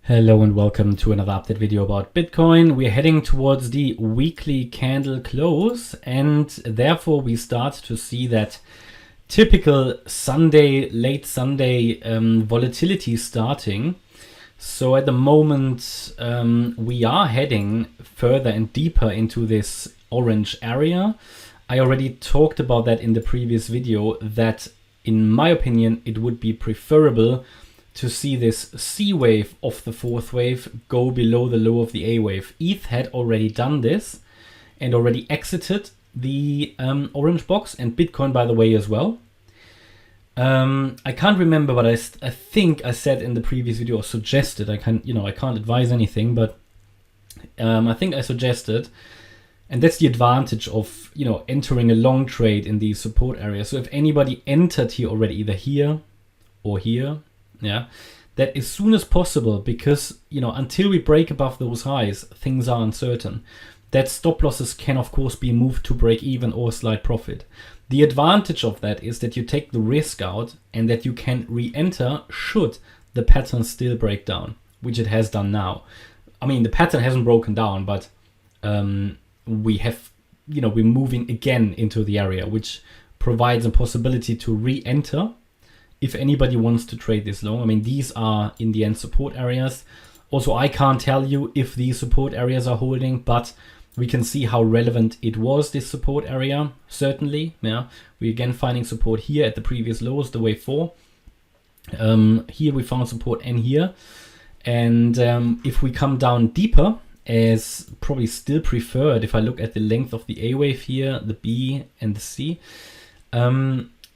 Hello and welcome to another update video about Bitcoin. We're heading towards the weekly candle close, and therefore we start to see that typical Sunday, late Sunday volatility starting. So at the moment we are heading further and deeper into this orange area. I already talked about that in the previous video, that in my opinion it would be preferable to see this C wave of the fourth wave go below the low of the A wave. ETH had already done this and already exited the orange box, and Bitcoin, by the way, as well. I can't remember, but I think I said in the previous video, or suggested, I can't advise anything, but I think I suggested, and that's the advantage of entering a long trade in these support areas. So if anybody entered here already, either here or here, that as soon as possible, because until we break above those highs, things are uncertain, that stop losses can of course be moved to break even or slight profit. The advantage of that is that you take the risk out and that you can re-enter should the pattern still break down, which it has done now. I mean, the pattern hasn't broken down, but we have we're moving again into the area, which provides a possibility to re-enter if anybody wants to trade this long. I mean, these are in the end support areas. Also, I can't tell you if these support areas are holding, but we can see how relevant it was, this support area, certainly. We're again finding support here at the previous lows, the wave 4. Here we found support and here. And if we come down deeper, as probably still preferred, if I look at the length of the A wave here, the B and the C,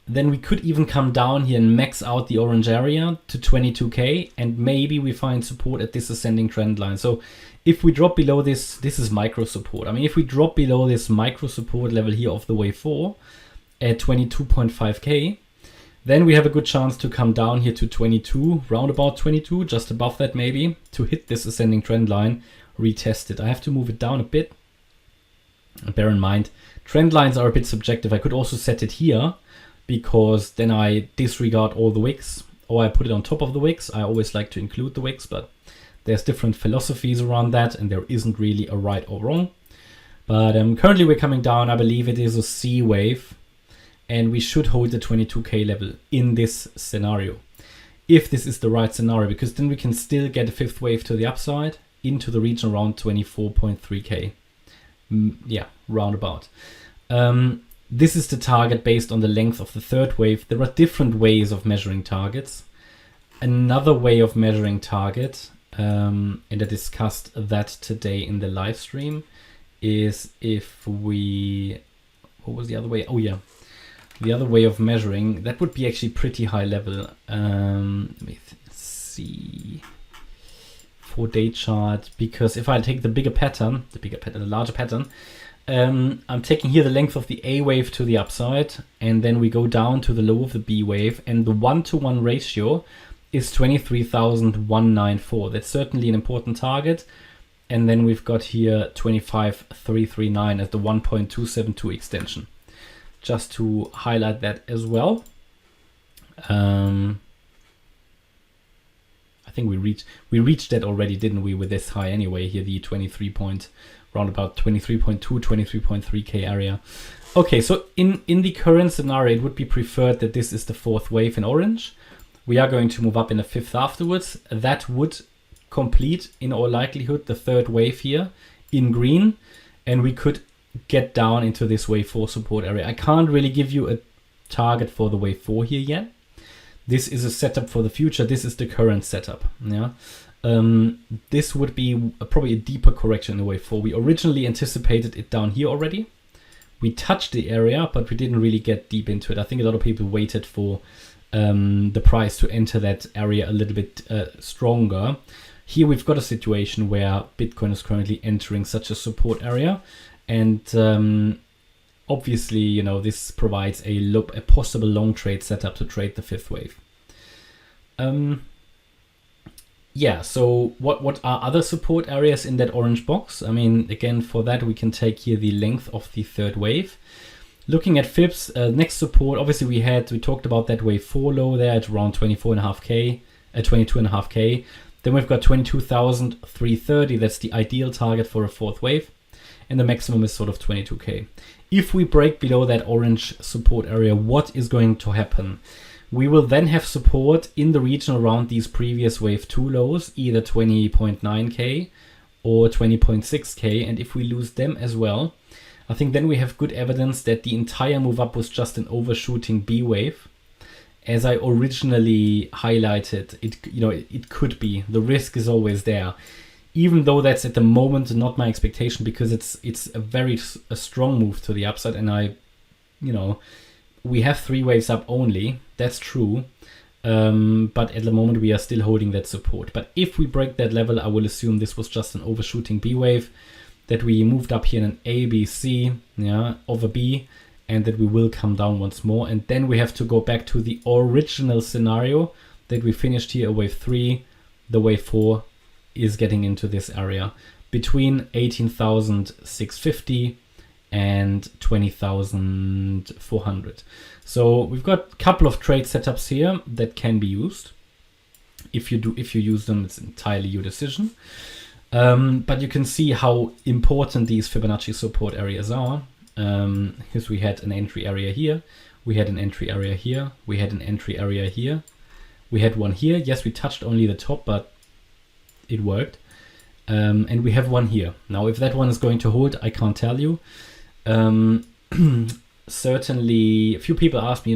then we could even come down here and max out the orange area to 22k, and maybe we find support at this ascending trend line. So if we drop below this is micro support. I mean, if we drop below this micro support level here of the wave 4 at 22.5k, then we have a good chance to come down here to 22, round about 22, just above that maybe, to hit this ascending trend line, retest it. I have to move it down a bit. Bear in mind, trend lines are a bit subjective. I could also set it here, because then I disregard all the wicks, or I put it on top of the wicks. I always like to include the wicks, but there's different philosophies around that, and there isn't really a right or wrong. But currently we're coming down. I believe it is a C wave, and we should hold the 22k level in this scenario, if this is the right scenario, because then we can still get a fifth wave to the upside into the region around 24.3k. Roundabout. This is the target based on the length of the third wave. There are different ways of measuring targets. Another way of measuring target, and I discussed that today in the live stream, is if we, what was the other way? Oh yeah, the other way of measuring, that would be actually pretty high level. Let me see, 4-day chart, because if I take the larger pattern, I'm taking here the length of the A wave to the upside, and then we go down to the low of the B wave, and the 1-to-1 ratio is 23,194. That's certainly an important target. And then we've got here 25,339 as the 1.272 extension, just to highlight that as well. I think we reached that already, didn't we, with this high anyway here, the round about 23.2, 23.3k area. Okay, so in the current scenario, it would be preferred that this is the fourth wave in orange. We are going to move up in a fifth afterwards. That would complete, in all likelihood, the third wave here in green, and we could get down into this wave 4 support area. I can't really give you a target for the wave 4 here yet. This is a setup for the future. This is the current setup. This would be probably a deeper correction in the wave 4. We originally anticipated it down here already. We touched the area, but we didn't really get deep into it. I think a lot of people waited for the price to enter that area a little bit stronger. Here we've got a situation where Bitcoin is currently entering such a support area, and obviously, this provides a possible long trade setup to trade the fifth wave. So what are other support areas in that orange box? I mean, again, for that we can take here the length of the third wave. Looking at Fibs, next support, obviously we talked about that wave 4 low there at around 22.5k. Then we've got 22,330. That's the ideal target for a fourth wave. And the maximum is sort of 22K. If we break below that orange support area, what is going to happen? We will then have support in the region around these previous wave 2 lows, either 20.9K or 20.6K. And if we lose them as well, I think then we have good evidence that the entire move up was just an overshooting B wave. As I originally highlighted, it could be. The risk is always there. Even though that's at the moment not my expectation, because it's a strong move to the upside, and we have 3 waves up only. That's true. But at the moment we are still holding that support. But if we break that level, I will assume this was just an overshooting B wave, that we moved up here in an A, B, C, over B, and that we will come down once more. And then we have to go back to the original scenario that we finished here, a wave 3, the wave 4 is getting into this area between 18,650 and 20,400. So we've got a couple of trade setups here that can be used. If you use them, it's entirely your decision. But you can see how important these Fibonacci support areas are. Because we had an entry area here, we had an entry area here, we had an entry area here, we had one here. Yes, we touched only the top, but it worked. And we have one here. Now, if that one is going to hold, I can't tell you. Certainly, a few people ask me,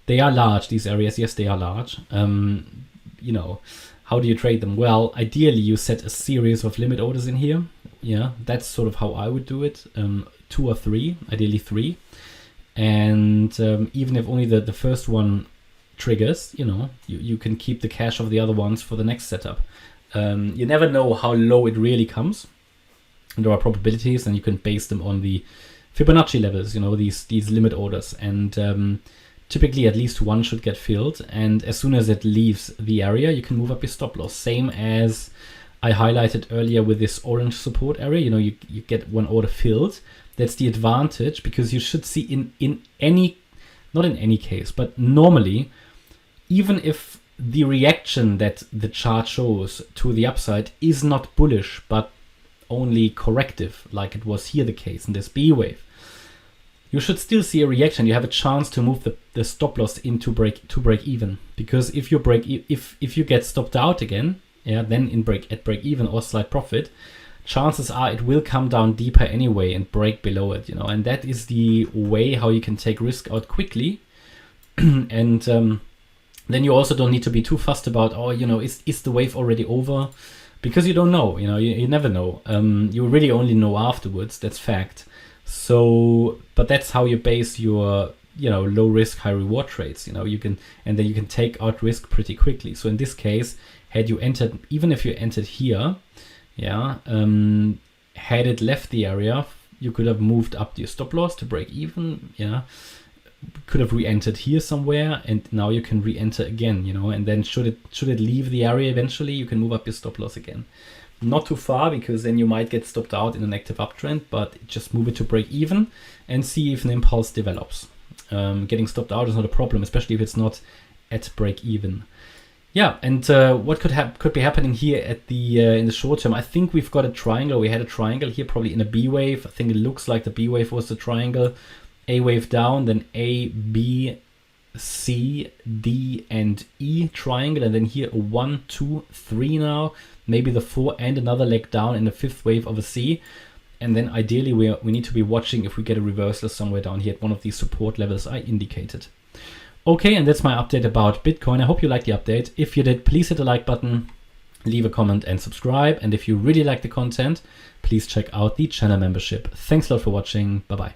they are large, these areas. Yes, they are large. How do you trade them? Well, ideally, you set a series of limit orders in here. Yeah, that's sort of how I would do it. 2 or 3, ideally 3. And even if only the first one triggers, you can keep the cash of the other ones for the next setup. You never know how low it really comes. And there are probabilities, and you can base them on the Fibonacci levels, these limit orders. And typically at least one should get filled. And as soon as it leaves the area, you can move up your stop loss. Same as I highlighted earlier with this orange support area. You get one order filled. That's the advantage, because you should see in any, not in any case, but normally, even if the reaction that the chart shows to the upside is not bullish, but only corrective, like it was here the case in this B wave, you should still see a reaction. You have a chance to move the stop loss into break even, because if you if you get stopped out again, then at break even or slight profit, chances are it will come down deeper anyway and break below it, and that is the way how you can take risk out quickly. And then you also don't need to be too fussed about, is the wave already over? Because you don't know, you never know. You really only know afterwards, that's fact. So, but that's how you base your, low risk, high reward trades, and then you can take out risk pretty quickly. So in this case, had you entered, even if you entered here, had it left the area, you could have moved up your stop loss to break even, could have re-entered here somewhere, and now you can re-enter again, and then should it leave the area eventually, you can move up your stop loss again. Not too far, because then you might get stopped out in an active uptrend, but just move it to break even and see if an impulse develops. Getting stopped out is not a problem, especially if it's not at break even. Yeah, and what could be happening here at the in the short term? I think we've got a triangle. We had a triangle here, probably in a B wave. I think it looks like the B wave was the triangle. A wave down, then A, B, C, D, and E triangle, and then here a 1, 2, 3 now, maybe the 4 and another leg down in the 5th wave of a C. And then ideally we need to be watching if we get a reversal somewhere down here at one of these support levels I indicated. Okay, and that's my update about Bitcoin. I hope you liked the update. If you did, please hit the like button, leave a comment and subscribe. And if you really like the content, please check out the channel membership. Thanks a lot for watching. Bye-bye.